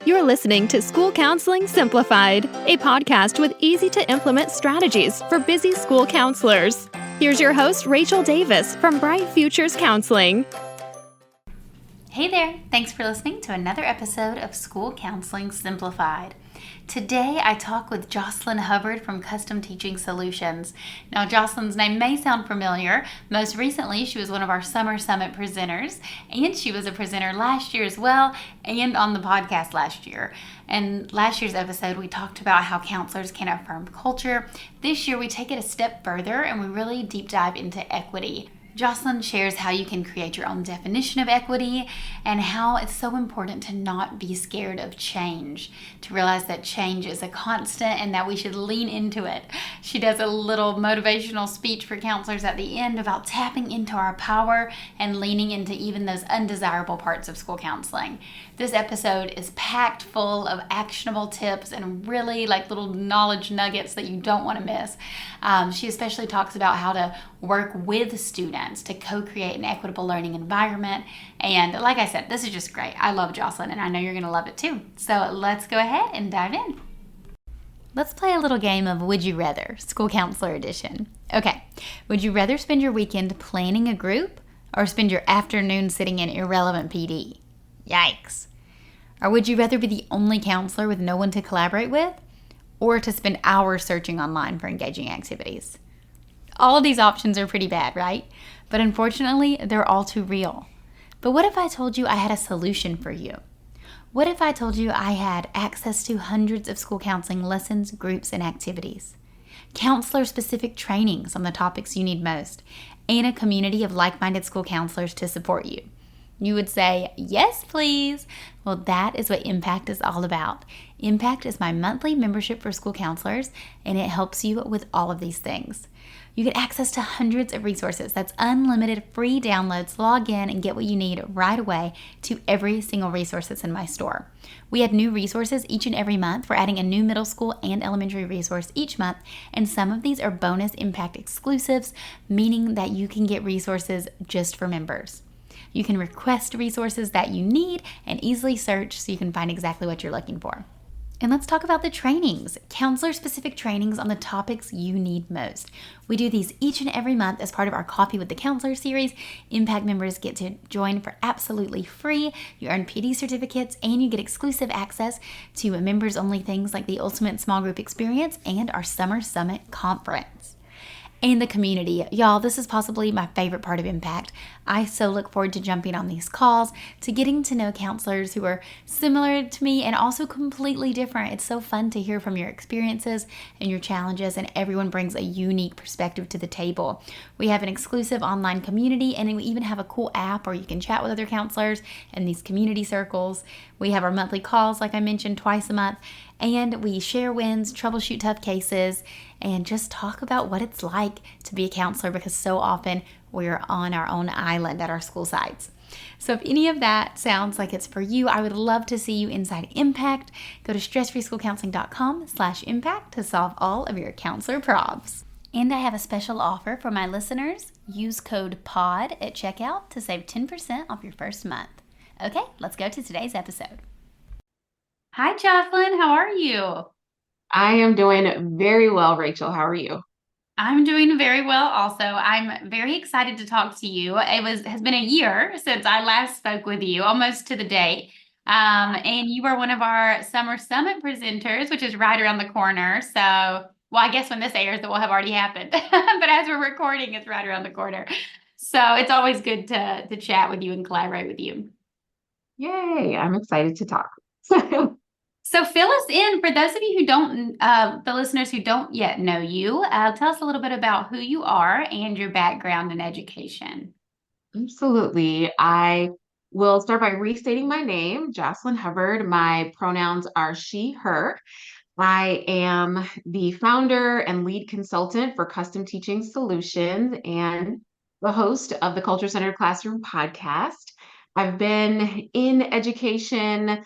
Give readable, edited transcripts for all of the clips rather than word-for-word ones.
You're listening to School Counseling Simplified, a podcast with easy-to-implement strategies for busy school counselors. Here's your host, Rachel Davis from Bright Futures Counseling. Hey there, thanks for listening to another episode of School Counseling Simplified. Today I talk with Jocelyn Hubbard from Custom Teaching Solutions. Now Jocelyn's name may sound familiar. Most recently she was one of our Summer Summit presenters, and she was a presenter last year as well, and on the podcast last year. And last year's episode we talked about how counselors can affirm culture. This year we take it a step further and we really deep dive into equity. Jocelyn shares how you can create your own definition of equity and how it's so important to not be scared of change, to realize that change is a constant and that we should lean into it. She does a little motivational speech for counselors at the end about tapping into our power and leaning into even those undesirable parts of school counseling. This episode is packed full of actionable tips and really like little knowledge nuggets that you don't want to miss. She especially talks about how to work with students to co-create an equitable learning environment. And like I said, this is just great. I love Jocelyn and I know you're going to love it too. So let's go ahead and dive in. Let's play a little game of Would You Rather, School Counselor Edition. Okay, would you rather spend your weekend planning a group or spend your afternoon sitting in irrelevant PD? Yikes. Or would you rather be the only counselor with no one to collaborate with, or to spend hours searching online for engaging activities? All of these options are pretty bad, right? But unfortunately, they're all too real. But what if I told you I had a solution for you? What if I told you I had access to hundreds of school counseling lessons, groups, and activities, counselor-specific trainings on the topics you need most, and a community of like-minded school counselors to support you? You would say, yes, please. Well, that is what Impact is all about. Impact is my monthly membership for school counselors, and it helps you with all of these things. You get access to hundreds of resources. That's unlimited free downloads. Log in and get what you need right away to every single resource that's in my store. We add new resources each and every month. We're adding a new middle school and elementary resource each month, and some of these are bonus Impact exclusives, meaning that you can get resources just for members. You can request resources that you need and easily search so you can find exactly what you're looking for. And let's talk about the trainings, counselor-specific trainings on the topics you need most. We do these each and every month as part of our Coffee with the Counselor series. Impact members get to join for absolutely free. You earn PD certificates and you get exclusive access to members-only things like the Ultimate Small Group Experience and our Summer Summit Conference. And the community. Y'all, this is possibly my favorite part of Impact. I so look forward to jumping on these calls, to getting to know counselors who are similar to me and also completely different. It's so fun to hear from your experiences and your challenges, and everyone brings a unique perspective to the table. We have an exclusive online community, and we even have a cool app where you can chat with other counselors in these community circles. We have our monthly calls, like I mentioned, twice a month, and we share wins, troubleshoot tough cases, and just talk about what it's like to be a counselor, because so often we're on our own island at our school sites. So if any of that sounds like it's for you, I would love to see you inside Impact. Go to stressfreeschoolcounseling.com/impact to solve all of your counselor problems. And I have a special offer for my listeners. Use code POD at checkout to save 10% off your first month. Okay, let's go to today's episode. Hi, Jocelyn. How are you? I am doing very well, Rachel. How are you? I'm doing very well also. I'm very excited to talk to you. Has been a year since I last spoke with you, almost to the day. And you were one of our Summer Summit presenters, which is right around the corner. So, well, I guess when this airs, it will have already happened. But as we're recording, it's right around the corner. So it's always good to chat with you and collaborate with you. Yay, I'm excited to talk. So fill us in, for those of you who don't, the listeners who don't yet know you, tell us a little bit about who you are and your background in education. Absolutely. I will start by restating my name, Jocelyn Hubbard. My pronouns are she, her. I am the founder and lead consultant for Custom Teaching Solutions and the host of the Culture Centered Classroom podcast. I've been in education,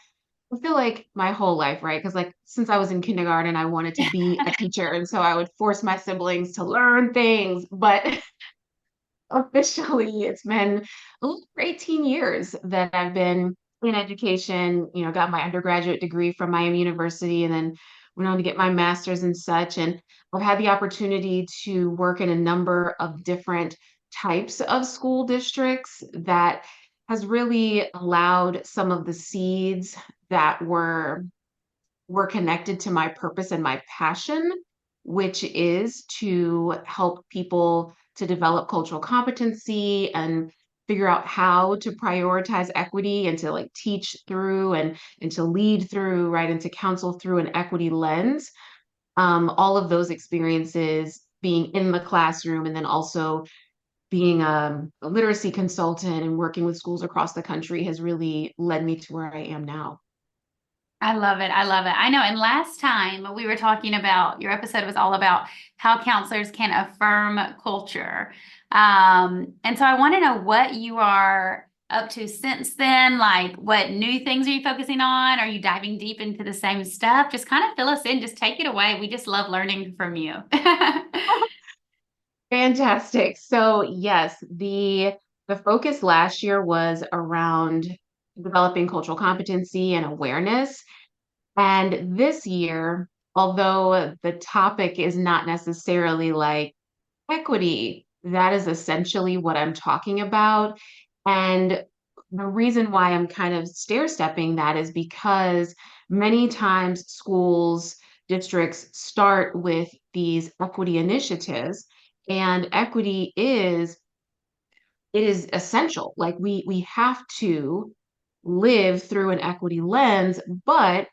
I feel like my whole life, right? Because like since I was in kindergarten, I wanted to be a teacher. And so I would force my siblings to learn things. But officially, it's been a little over 18 years that I've been in education, got my undergraduate degree from Miami University and then went on to get my master's and such. And I've had the opportunity to work in a number of different types of school districts that has really allowed some of the seeds that were connected to my purpose and my passion, which is to help people to develop cultural competency and figure out how to prioritize equity and to like teach through and to lead through, right, and to counsel through an equity lens. All of those experiences being in the classroom and then also being a literacy consultant and working with schools across the country has really led me to where I am now. I love it. I love it. I know. And last time we were talking about, your episode was all about how counselors can affirm culture. And so I want to know what you are up to since then. Like, what new things are you focusing on? Are you diving deep into the same stuff? Just kind of fill us in. Just take it away. We just love learning from you. Fantastic. So yes, the focus last year was around developing cultural competency and awareness. And this year, although the topic is not necessarily like equity, that is essentially what I'm talking about. And the reason why I'm kind of stair stepping that is because many times schools, districts start with these equity initiatives, and equity is it is essential. Like we have to live through an equity lens, but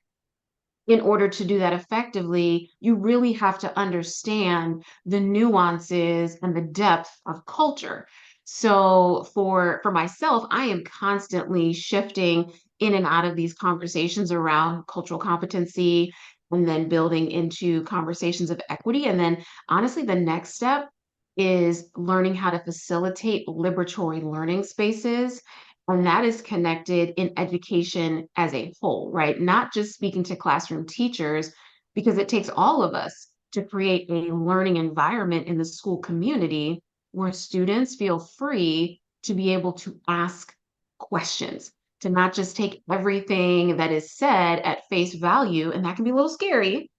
in order to do that effectively, you really have to understand the nuances and the depth of culture. So for myself, I am constantly shifting in and out of these conversations around cultural competency and then building into conversations of equity. And then honestly, the next step is learning how to facilitate liberatory learning spaces, and that is connected in education as a whole, right? Not just speaking to classroom teachers, because it takes all of us to create a learning environment in the school community where students feel free to be able to ask questions, to not just take everything that is said at face value. And that can be a little scary.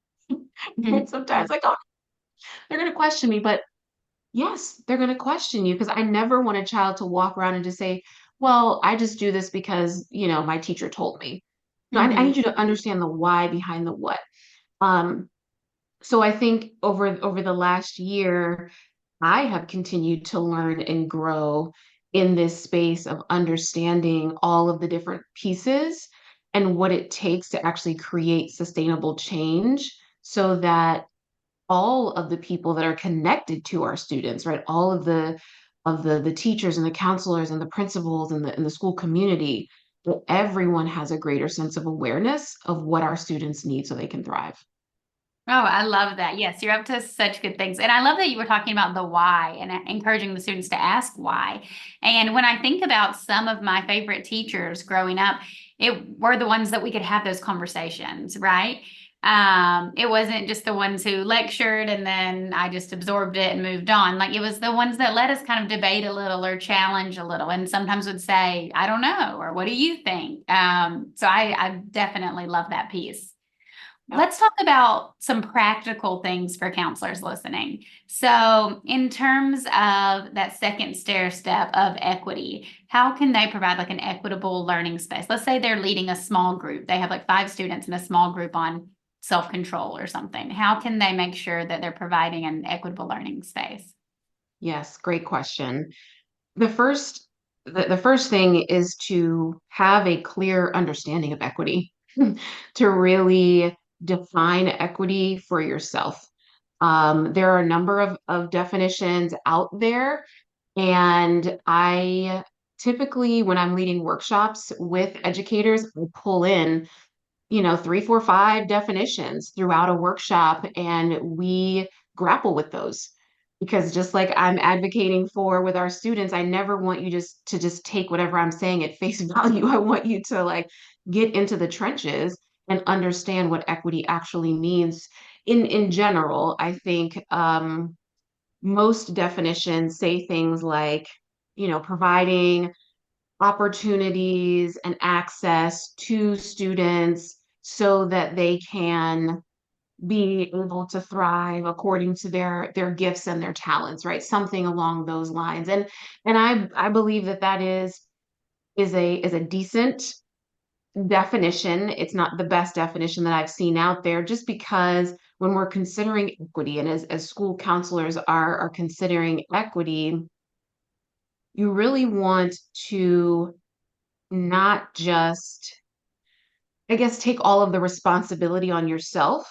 And sometimes, like, oh, they're going to question me, but yes, they're going to question you because I never want a child to walk around and just say, well, I just do this because, my teacher told me. No, I Mhm. need you to understand the why behind the what. Um, so I think over the last year, I have continued to learn and grow in this space of understanding all of the different pieces and what it takes to actually create sustainable change so that all of the people that are connected to our students, right? All of the teachers and the counselors and the principals and the school community, that everyone has a greater sense of awareness of what our students need so they can thrive. Oh, I love that. Yes, you're up to such good things. And I love that you were talking about the why and encouraging the students to ask why. And when I think about some of my favorite teachers growing up, it were the ones that we could have those conversations, right? It wasn't just the ones who lectured and then I just absorbed it and moved on. Like, it was the ones that let us kind of debate a little or challenge a little, and sometimes would say, I don't know, or what do you think? So I definitely love that piece. Yep. Let's talk about some practical things for counselors listening. So, in terms of that second stair step of equity, how can they provide like an equitable learning space? Let's say they're leading a small group. They have like 5 students in a small group on self-control or something. How can they make sure that they're providing an equitable learning space? Yes, great question. The first the first thing is to have a clear understanding of equity, to really define equity for yourself. There are a number of definitions out there, and I typically, when I'm leading workshops with educators, I pull in, 3, 4, 5 definitions throughout a workshop, and we grapple with those. Because just like I'm advocating for with our students, I never want you just take whatever I'm saying at face value. I want you to like get into the trenches and understand what equity actually means. In general, I think most definitions say things like, providing opportunities and access to students so that they can be able to thrive according to their gifts and their talents, right? Something along those lines. And I believe that that is a decent definition. It's not the best definition that I've seen out there, just because when we're considering equity, and as school counselors are considering equity, you really want to not just, I guess, take all of the responsibility on yourself,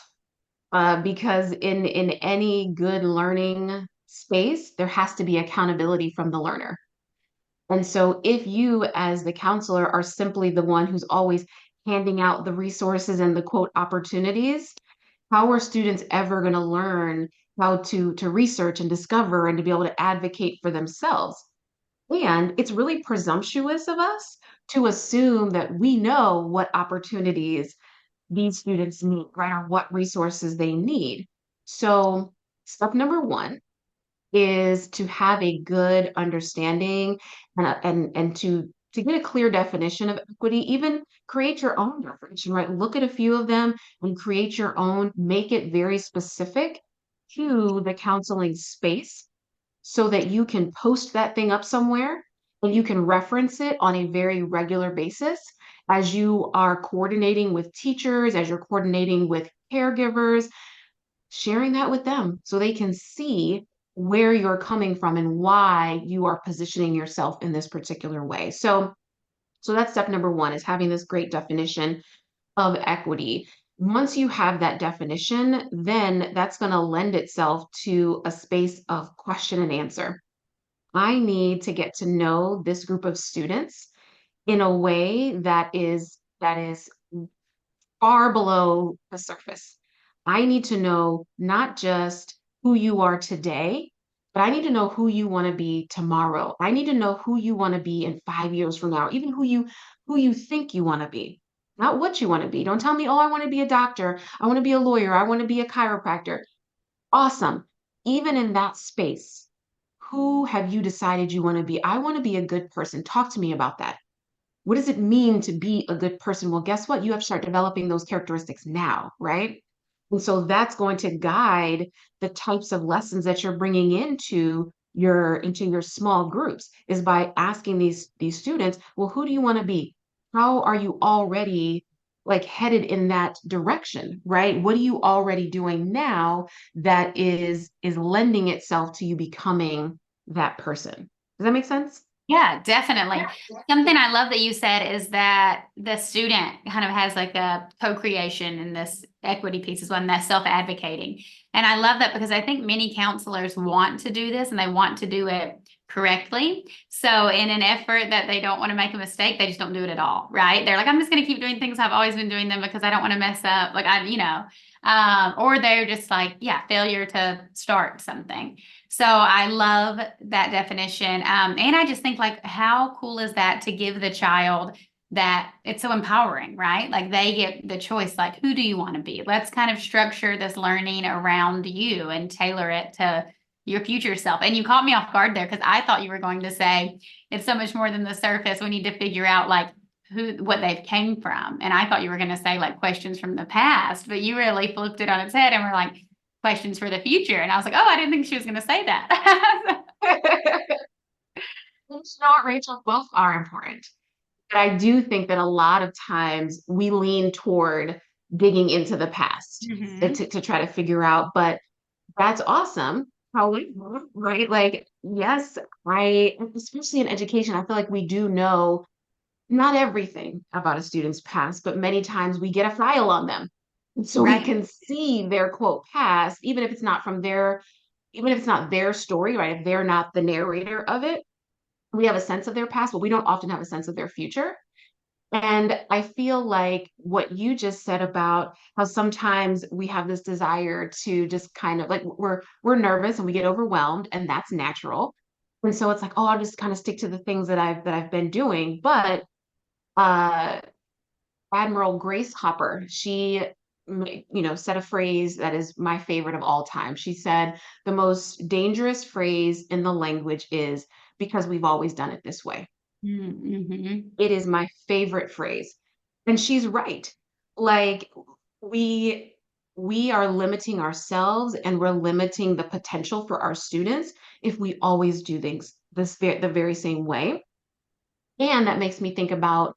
because in any good learning space, there has to be accountability from the learner. And so if you, as the counselor, are simply the one who's always handing out the resources and the quote opportunities, how are students ever going to learn how to research and discover and to be able to advocate for themselves? And it's really presumptuous of us to assume that we know what opportunities these students need, right? Or what resources they need. So, step number one is to have a good understanding and to get a clear definition of equity. Even create your own definition, right? Look at a few of them and create your own, make it very specific to the counseling space so that you can post that thing up somewhere and you can reference it on a very regular basis as you are coordinating with teachers, as you're coordinating with caregivers, sharing that with them so they can see where you're coming from and why you are positioning yourself in this particular way. So that's step number one, is having this great definition of equity. Once you have that definition, then that's going to lend itself to a space of question and answer. I need to get to know this group of students in a way that is far below the surface. I need to know not just who you are today, but I need to know who you want to be tomorrow. I need to know who you want to be in 5 years from now, even who you think you want to be, not what you want to be. Don't tell me, oh, I want to be a doctor, I want to be a lawyer, I want to be a chiropractor. Awesome. Even in that space, who have you decided you want to be? I want to be a good person. Talk to me about that. What does it mean to be a good person? Well, guess what? You have to start developing those characteristics now, right? And so that's going to guide the types of lessons that you're bringing into your small groups, is by asking these students, well, who do you want to be? How are you already like headed in that direction, right? What are you already doing now that is lending itself to you becoming that person? Does that make sense? Yeah, definitely. Something I love that you said is that the student kind of has like a co-creation in this equity piece as well, and that self-advocating. And I love that because I think many counselors want to do this and they want to do it correctly. So in an effort that they don't want to make a mistake, they just don't do it at all, right? They're like, I'm just going to keep doing things I've always been doing them because I don't want to mess up. Like or they're just like, yeah, failure to start something. So I love that definition. And I just think like, how cool is that to give the child that it's so empowering, right? Like they get the choice, like, who do you want to be? Let's kind of structure this learning around you and tailor it to your future self. And you caught me off guard there because I thought you were going to say it's so much more than the surface. We need to figure out like what they've came from. And I thought you were going to say like questions from the past, but you really flipped it on its head and were like, questions for the future. And I was like, oh, I didn't think she was going to say that. You know what, Rachel? Both are important. But I do think that a lot of times we lean toward digging into the past to try to figure out, but that's awesome. However, right? Like, yes, especially in education, I feel like we do know not everything about a student's past, but many times we get a file on them. And so we Right. can see their quote past, even if it's not their story, right? If they're not the narrator of it, we have a sense of their past, but we don't often have a sense of their future. And I feel like what you just said about how sometimes we have this desire to just kind of like we're nervous and we get overwhelmed, and that's natural. And so it's like, oh, I'll just kind of stick to the things that I've been doing. But uh Admiral Grace Hopper, she said a phrase that is my favorite of all time. She said, the most dangerous phrase in the language is because we've always done it this way. Mm-hmm. It is my favorite phrase. And she's right. Like we we are limiting ourselves and we're limiting the potential for our students if we always do things the very same way. And that makes me think about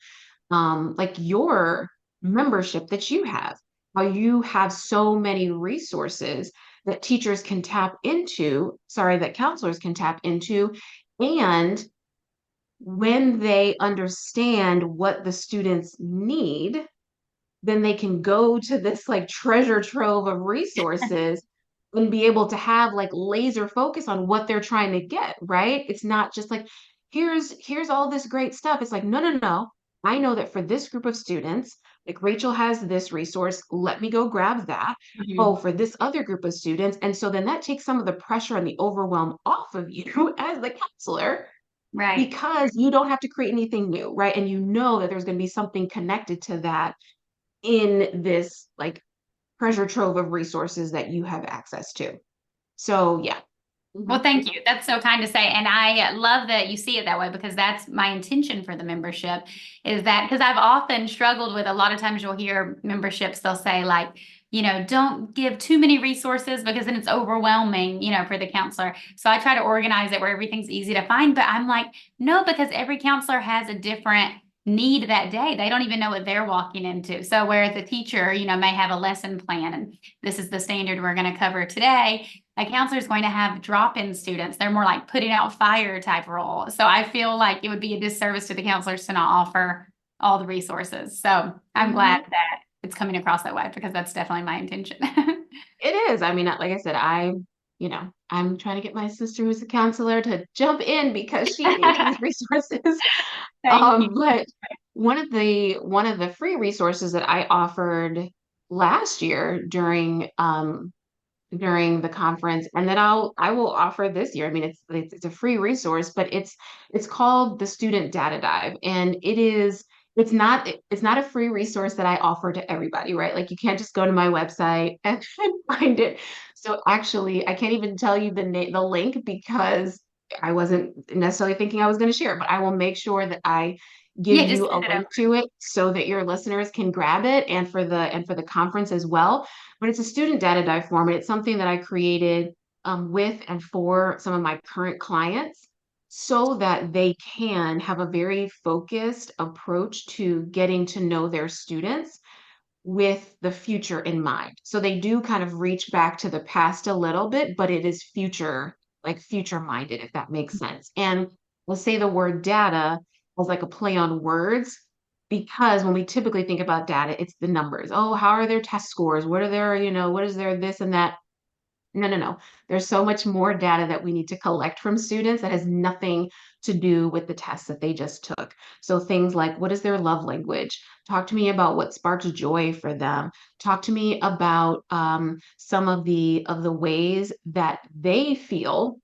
like your membership that you have, how you have so many resources that teachers can tap into, sorry, that counselors can tap into. And when they understand what the students need, then they can go to this like treasure trove of resources and be able to have like laser focus on what they're trying to get, right? It's not just like here's all this great stuff. It's like no. I know that for this group of students, like Rachel has this resource, let me go grab that. Oh, Mm-hmm. for this other group of students. And so then that takes some of the pressure and the overwhelm off of you as the counselor Right. because you don't have to create anything new, right? And you know that there's going to be something connected to that in this like treasure trove of resources that you have access to. So yeah. Well, Mhm. thank you. That's so kind to say. And I love that you see it that way because that's my intention for the membership is that because I've often struggled with a lot of times you'll hear memberships, they'll say, like, don't give too many resources because then it's overwhelming, for the counselor. So I try to organize it where everything's easy to find. But I'm like, no, because every counselor has a different need that day. They don't even know what they're walking into. So whereas a teacher, may have a lesson plan and this is the standard we're going to cover today, a counselor is going to have drop-in students. They're more like putting out fire type role. So I feel like it would be a disservice to the counselors to not offer all the resources. So I'm glad Mhm. that it's coming across that way because that's definitely my intention. It is. I mean, like I said, I'm trying to get my sister who's a counselor to jump in because she needs these resources. Thank you. But one of the free resources that I offered last year during the conference and that I will offer this year. I mean, it's a free resource, but it's called the Student Data Dive, and it's not a free resource that I offer to everybody, right? Like you can't just go to my website and find it. So actually, I can't even tell you the link because I wasn't necessarily thinking I was going to share it, but I will make sure that I give Yeah, just you a send it over. link to it so that your listeners can grab it and for the conference as well. But it's a student data dive form, and it's something that I created with and for some of my current clients so that they can have a very focused approach to getting to know their students with the future in mind. So they do kind of reach back to the past a little bit, but it is future minded, if that makes sense. And we'll say the word data as like a play on words, because when we typically think about data, it's the numbers. Oh, how are their test scores? What are their, what is their this and that? No. There's so much more data that we need to collect from students that has nothing to do with the tests that they just took. So things like, what is their love language? Talk to me about what sparks joy for them. Talk to me about some of the ways that they feel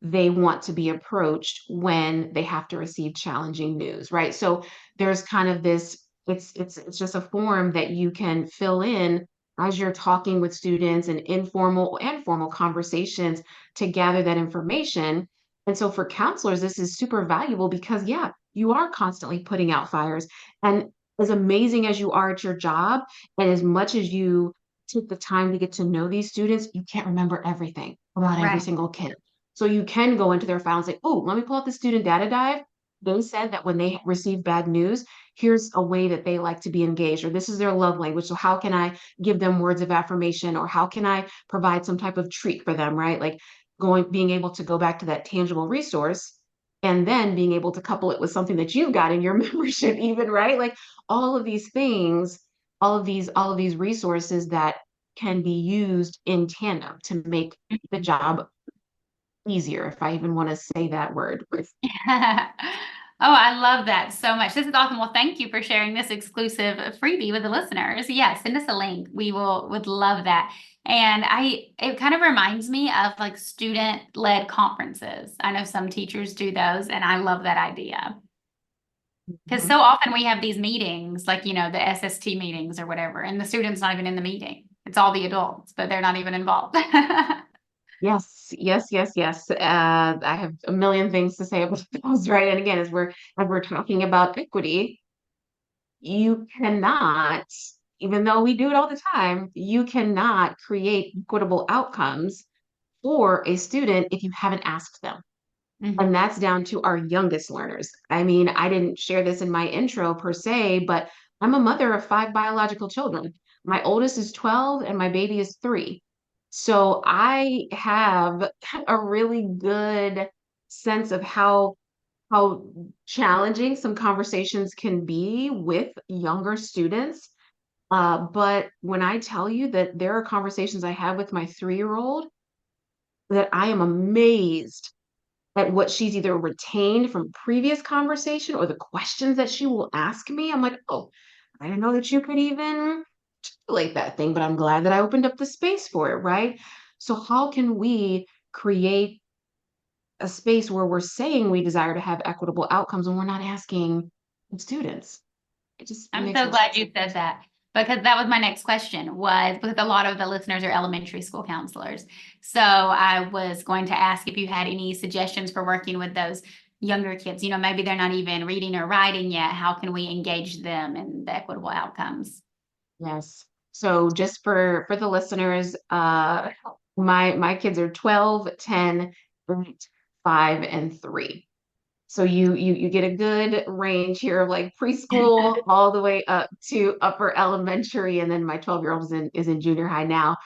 they want to be approached when they have to receive challenging news, right? So there's kind of this, it's just a form that you can fill in as you're talking with students in informal and formal conversations to gather that information. And so for counselors, this is super valuable because yeah, you are constantly putting out fires. And as amazing as you are at your job, and as much as you take the time to get to know these students, you can't remember everything about every Right. single kid. So you can go into their file and say, oh, let me pull up the student data dive. They said that when they receive bad news, here's a way that they like to be engaged, or this is their love language. So how can I give them words of affirmation, or how can I provide some type of treat for them, right? Like being able to go back to that tangible resource and then being able to couple it with something that you've got in your membership, even, right? Like all of these things, all of these resources that can be used in tandem to make the job easier, if I even want to say that word. Oh, I love that so much. This is awesome. Well, thank you for sharing this exclusive freebie with the listeners. Yeah, send us a link. We would love that. And it kind of reminds me of like student-led conferences. I know some teachers do those, and I love that idea. Because Mhm. so often we have these meetings, like, the SST meetings or whatever, and the student's not even in the meeting. It's all the adults, but they're not even involved. Yes, yes, yes, yes. I have a million things to say about those, right? And again, as we're talking about equity, you cannot, even though we do it all the time, you cannot create equitable outcomes for a student if you haven't asked them. And Hmm. that's down to our youngest learners. I mean, I didn't share this in my intro per se, but I'm a mother of five biological children. My oldest is 12 and my baby is 3. So I have a really good sense of how challenging some conversations can be with younger students. But when I tell you that there are conversations I have with my 3-year-old that I am amazed at what she's either retained from previous conversation or the questions that she will ask me. I'm like, oh, I didn't know that you could even articulate that thing, but I'm glad that I opened up the space for it, right? So how can we create a space where we're saying we desire to have equitable outcomes and we're not asking students? It I'm makes so no glad sense. you said that because that was my next question was because a lot of the listeners are elementary school counselors. So I was going to ask if you had any suggestions for working with those younger kids. Maybe they're not even reading or writing yet. How can we engage them in the equitable outcomes? Yes. So just for the listeners, my kids are 12, 10, 8, 5, and 3. So you get a good range here of like preschool all the way up to upper elementary, and then my 12-year-old is in junior high now.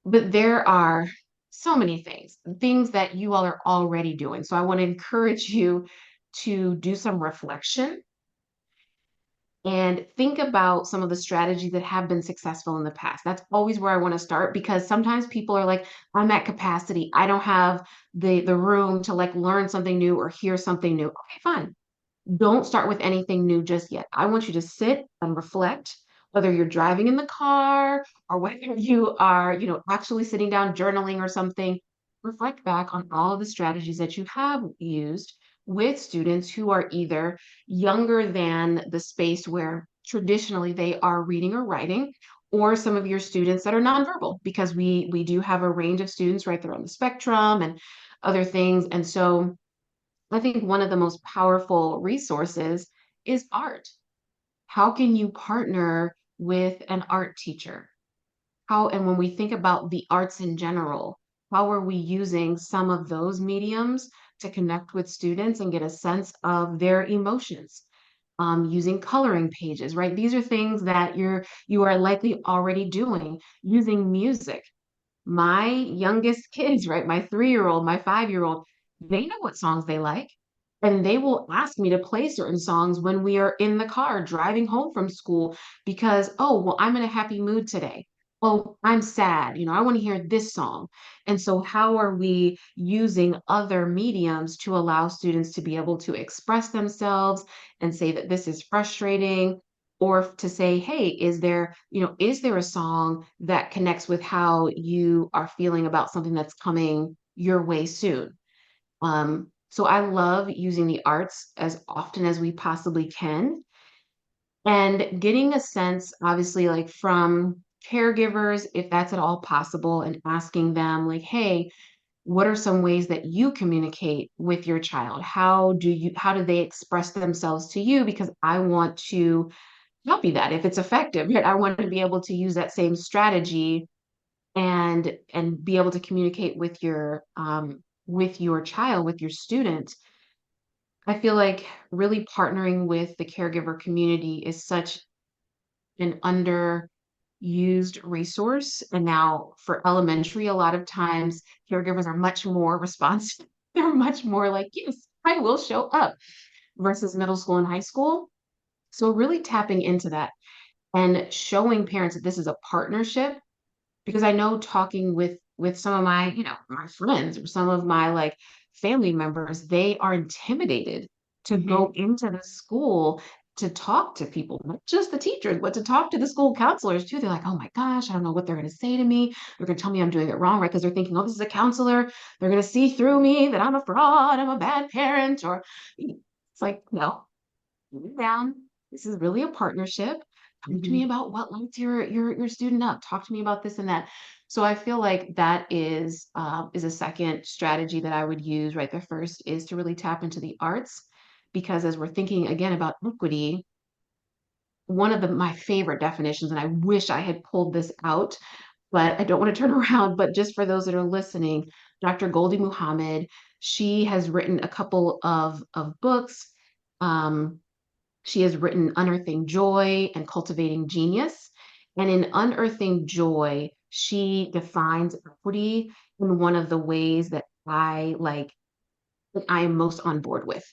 But there are so many things that you all are already doing. So I want to encourage you to do some reflection and think about some of the strategies that have been successful in the past. That's always where I want to start because sometimes people are like, I'm at capacity. I don't have the room to like learn something new or hear something new. Okay, fine. Don't start with anything new just yet. I want you to sit and reflect, whether you're driving in the car or whether you are, actually sitting down journaling or something. Reflect back on all of the strategies that you have used with students who are either younger than the space where traditionally they are reading or writing, or some of your students that are nonverbal, because we do have a range of students right there on the spectrum and other things. And so I think one of the most powerful resources is art. How can you partner with an art teacher? And when we think about the arts in general, how are we using some of those mediums to connect with students and get a sense of their emotions? Using coloring pages, right? These are things that you are likely already doing. Using music, my youngest kids, right? My 3-year-old, my 5-year-old, they know what songs they like. And they will ask me to play certain songs when we are in the car driving home from school because, oh, well, I'm in a happy mood today. Oh, I'm sad. I want to hear this song. And so, how are we using other mediums to allow students to be able to express themselves and say that this is frustrating? Or to say, hey, is there a song that connects with how you are feeling about something that's coming your way soon? So I love using the arts as often as we possibly can and getting a sense, obviously, like from caregivers, if that's at all possible, and asking them, like, hey, what are some ways that you communicate with your child? How do they express themselves to you? Because I want to copy that if it's effective, right? I want to be able to use that same strategy and be able to communicate with your child, with your student. I feel like really partnering with the caregiver community is such an underused resource. And now for elementary, a lot of times caregivers are much more responsive. They're much more like, yes, I will show up versus middle school and high school. So really tapping into that and showing parents that this is a partnership, because I know talking with some of my, my friends or some of my like family members, they are intimidated to Hmm. go into the school to talk to people, not just the teachers, but to talk to the school counselors too. They're like, oh my gosh, I don't know what they're going to say to me. They're going to tell me I'm doing it wrong, right? Because they're thinking, oh, this is a counselor. They're going to see through me that I'm a fraud, I'm a bad parent, or it's like, no, calm down. This is really a partnership. talk to me about what lights your student up. Talk to me about this and that. So I feel like that is a second strategy that I would use, right? The first is to really tap into the arts, because as we're thinking again about equity, one of my favorite definitions, and I wish I had pulled this out, but I don't want to turn around, but just for those that are listening, Dr. Goldie Muhammad, she has written a couple of books. Um, she has written Unearthing Joy and Cultivating Genius. And in Unearthing Joy, she defines equity in one of the ways that I am most on board with.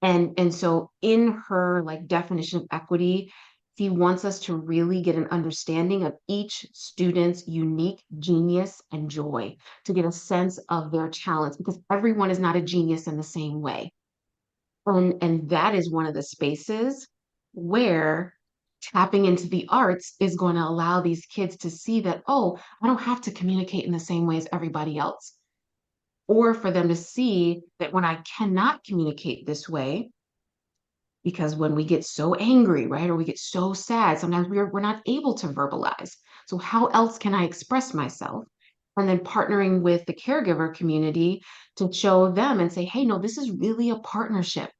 And so in her like definition of equity, she wants us to really get an understanding of each student's unique genius and joy, to get a sense of their talents, because everyone is not a genius in the same way. And that is one of the spaces where tapping into the arts is going to allow these kids to see that, oh, I don't have to communicate in the same way as everybody else. Or for them to see that when I cannot communicate this way, because when we get so angry, right, or we get so sad, sometimes we're not able to verbalize. So how else can I express myself? And then partnering with the caregiver community to show them and say, hey, no, this is really a partnership.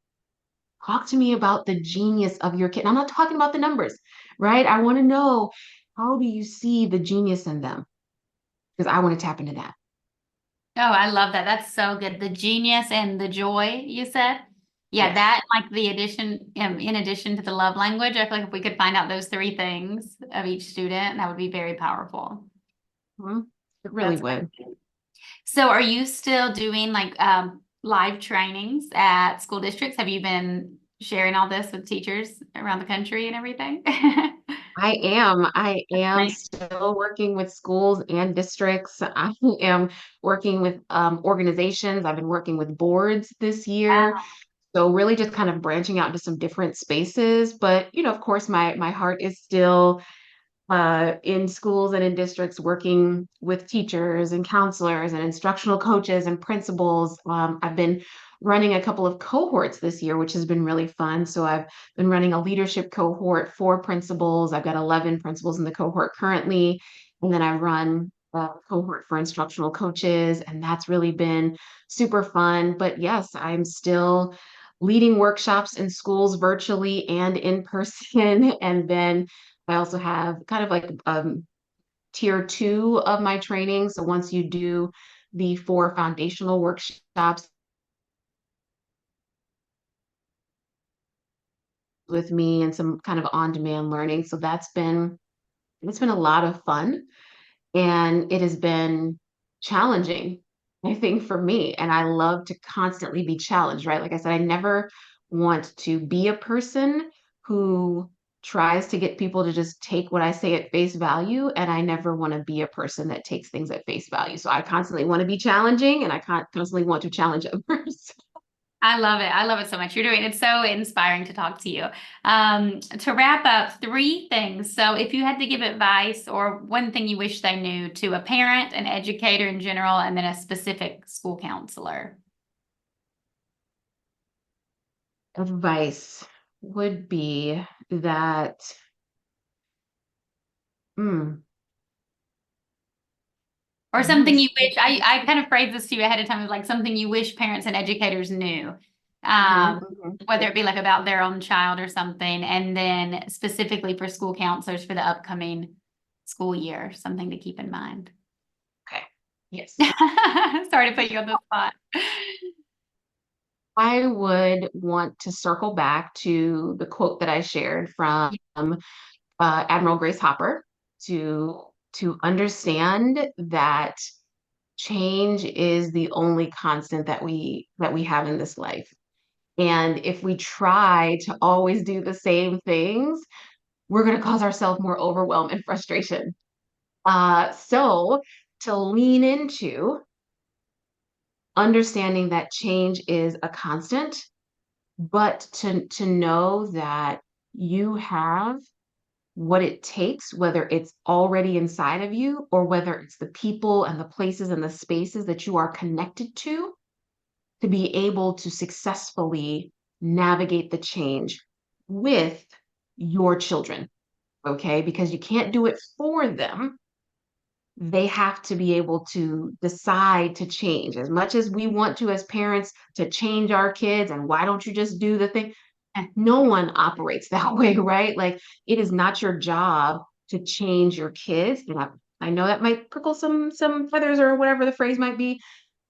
Talk to me about the genius of your kid. I'm not talking about the numbers, right? I want to know, how do you see the genius in them? Because I want to tap into that. Oh, I love that. That's so good. The genius and the joy, you said. Yeah, Yes. that like the addition, in addition to the love language, I feel like if we could find out those three things of each student, that would be very powerful. Mhm. It really That's would. great. So are you still doing like live trainings at school districts? Have you been sharing all this with teachers around the country and everything? I am Nice. still working with schools and districts. I am working with organizations. I've been working with boards this year. So really just kind of branching out into some different spaces. But, of course, my heart is still in schools and in districts, working with teachers and counselors and instructional coaches and principals. I've been running a couple of cohorts this year, which has been really fun. So I've been running a leadership cohort for principals. I've got 11 principals in the cohort currently. And then I run a cohort for instructional coaches, and that's really been super fun. But yes, I'm still leading workshops in schools virtually and in person. And then I also have kind of like tier 2 of my training. So once you do the 4 foundational workshops with me and some kind of on-demand learning. So it's been a lot of fun, and it has been challenging, I think, for me. And I love to constantly be challenged, right? Like I said, I never want to be a person who tries to get people to just take what I say at face value. And I never want to be a person that takes things at face value. So I constantly want to be challenging, and I constantly want to challenge others. I love it. I love it so much. It's so inspiring to talk to you. To wrap up, 3 things. So if you had to give advice or one thing you wish they knew to a parent, an educator in general, and then a specific school counselor. Advice would be that, hmm, Or man, something this, you wish, I kind of phrased this to you ahead of time, like something you wish parents and educators knew, mhm, um, mhm. whether it be like about their own child or something, and then specifically for school counselors for the upcoming school year, something to keep in mind. Okay. Yes. Sorry to put you on the spot. I would want to circle back to the quote that I shared from Admiral Grace Hopper, to understand that change is the only constant that we have in this life. And if we try to always do the same things, we're going to cause ourselves more overwhelm and frustration. So to lean into understanding that change is a constant, but to know that you have what it takes, whether it's already inside of you or whether it's the people and the places and the spaces that you are connected to be able to successfully navigate the change with your children, okay? Because you can't do it for them. They have to be able to decide to change. As much as we want to, as parents, to change our kids, and why don't you just do the thing? And no one operates that way, right? Like, it is not your job to change your kids. And I know that might prickle some feathers or whatever the phrase might be,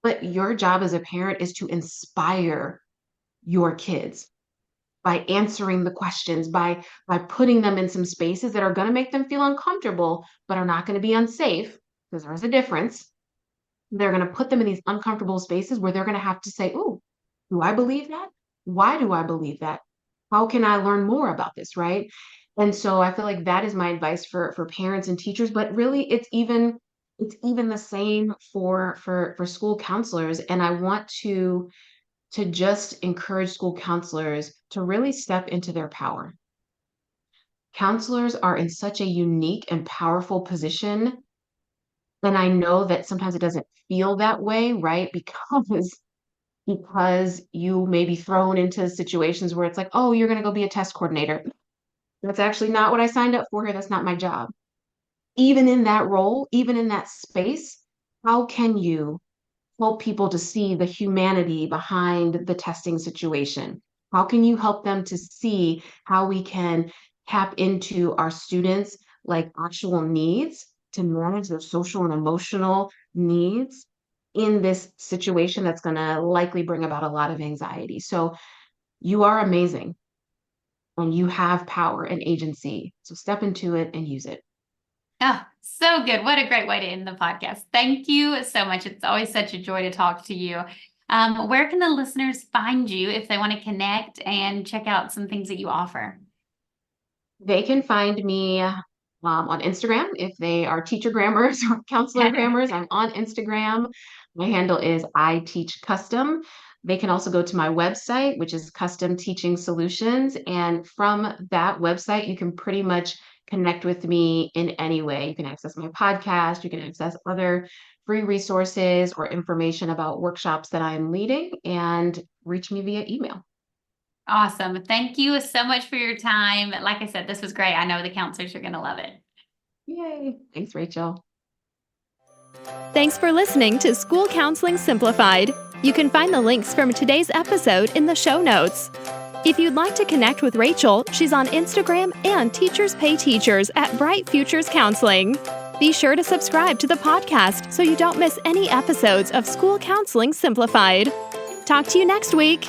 but your job as a parent is to inspire your kids by answering the questions, by putting them in some spaces that are going to make them feel uncomfortable, but are not going to be unsafe, because there's a difference. They're going to put them in these uncomfortable spaces where they're going to have to say, "Ooh, do I believe that? Why do I believe that? How can I learn more about this?" Right? And so I feel like that is my advice for parents and teachers, but really it's even the same for school counselors. And I want to just encourage school counselors to really step into their power. Counselors are in such a unique and powerful position. And I know that sometimes it doesn't feel that way, right? Because you may be thrown into situations where it's like, oh, you're going to go be a test coordinator. That's actually not what I signed up for here. That's not my job. Even in that role, even in that space, how can you help people to see the humanity behind the testing situation? How can you help them to see how we can tap into our students' like actual needs to manage their social and emotional needs in this situation that's going to likely bring about a lot of anxiety? So you are amazing and you have power and agency. So step into it and use it. Oh, so good. What a great way to end the podcast. Thank you so much. It's always such a joy to talk to you. Where can the listeners find you if they want to connect and check out some things that you offer? They can find me on Instagram if they are teacher grammars or counselor grammars. I'm on Instagram. My handle is I Teach Custom. They can also go to my website, which is Custom Teaching Solutions. And from that website, you can pretty much connect with me in any way. You can access my podcast, you can access other free resources or information about workshops that I am leading, and reach me via email. Awesome. Thank you so much for your time. Like I said, this was great. I know the counselors are going to love it. Yay. Thanks, Rachel. Thanks for listening to School Counseling Simplified. You can find the links from today's episode in the show notes. If you'd like to connect with Rachel, she's on Instagram and Teachers Pay Teachers at Bright Futures Counseling. Be sure to subscribe to the podcast so you don't miss any episodes of School Counseling Simplified. Talk to you next week.